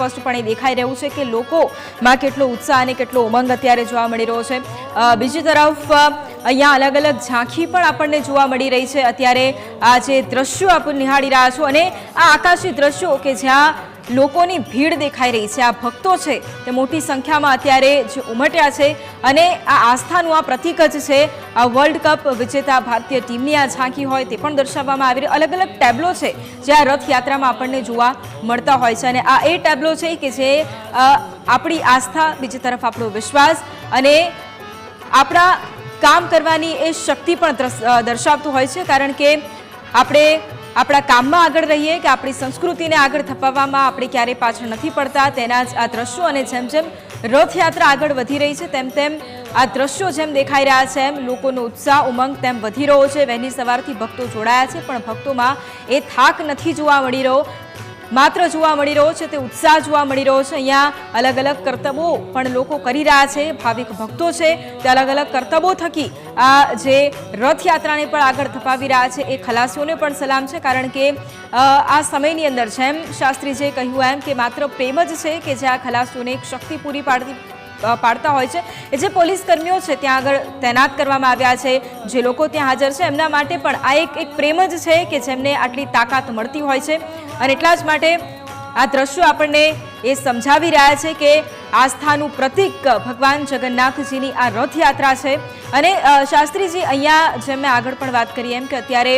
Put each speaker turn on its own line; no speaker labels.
સ્પષ્ટપણે દેખાઈ રહ્યું છે કે લોકોમાં કેટલો ઉત્સાહ અને કેટલો ઉમંગ અત્યારે જોવા મળી રહ્યો છે। બીજી તરફ અહીંયા અલગ અલગ ઝાંખી પણ આપણને જોવા મળી રહી છે। અત્યારે આ જે દ્રશ્યો આપણે નિહાળી રહ્યા છો અને આ આકાશી દ્રશ્યો કે જ્યાં લોકોની ભીડ દેખાઈ રહી છે, આ ભક્તો છે તે મોટી સંખ્યામાં અત્યારે જે ઉમટ્યા છે અને આ આસ્થાનું આ પ્રતીક જ છે। આ વર્લ્ડ કપ વિજેતા ભારતીય ટીમની આ ઝાંખી હોય તે પણ દર્શાવવામાં આવી રહી। અલગ અલગ ટેબ્લો છે જે આ રથયાત્રામાં આપણને જોવા મળતા હોય છે અને આ એ ટેબ્લો છે કે જે આપણી આસ્થા, બીજી તરફ આપણો વિશ્વાસ અને આપણા કામ કરવાની એ શક્તિ પણ દર્શાવતું હોય છે। કારણ કે આપણે આપણા કામમાં આગળ રહીએ કે આપણી સંસ્કૃતિને આગળ ધપાવવામાં આપણે ક્યારેય પાછળ નથી પડતા, તેના જ આ દ્રશ્યો। અને જેમ જેમ રથયાત્રા આગળ વધી રહી છે તેમ તેમ આ દ્રશ્યો જેમ દેખાઈ રહ્યા છે એમ લોકોનો ઉત્સાહ, ઉમંગ તેમ વધી રહ્યો છે। વહેલી સવારથી ભક્તો જોડાયા છે પણ ભક્તોમાં એ થાક નથી જોવા મળી રહ્યો, માત્ર જોવા મળી રહ્યો છે તે ઉત્સાહ જોવા મળી રહ્યો છે। અહીંયા અલગ અલગ કરતબો પણ લોકો કરી રહ્યા છે। ભાવિક ભક્તો છે તે અલગ અલગ કરતબો થકી આ જે રથયાત્રાને પણ આગળ ધપાવી રહ્યા છે એ ખલાસીઓને પણ સલામ છે। કારણ કે આ સમયની અંદર જેમ શાસ્ત્રીજીએ કહ્યું એમ કે માત્ર પ્રેમ જ છે કે જે આ ખલાસીઓને એક શક્તિ પૂરી પાડતા હોય છે। એ જે પોલીસ કર્મીઓ છે ત્યાં આગળ તૈનાત કરવામાં આવ્યા છે, જે લોકો ત્યાં હાજર છે એમના માટે પણ આ એક પ્રેમ જ છે કે જેમને આટલી તાકાત મળતી હોય છે। અને એટલા જ માટે આ દ્રશ્યો આપણને એ સમજાવી રહ્યા છે કે આસ્થાનું પ્રતીક ભગવાન જગન્નાથજીની આ રથયાત્રા છે। અને શાસ્ત્રીજી અહીંયા જેમ મેં આગળ પણ વાત કરી એમ કે અત્યારે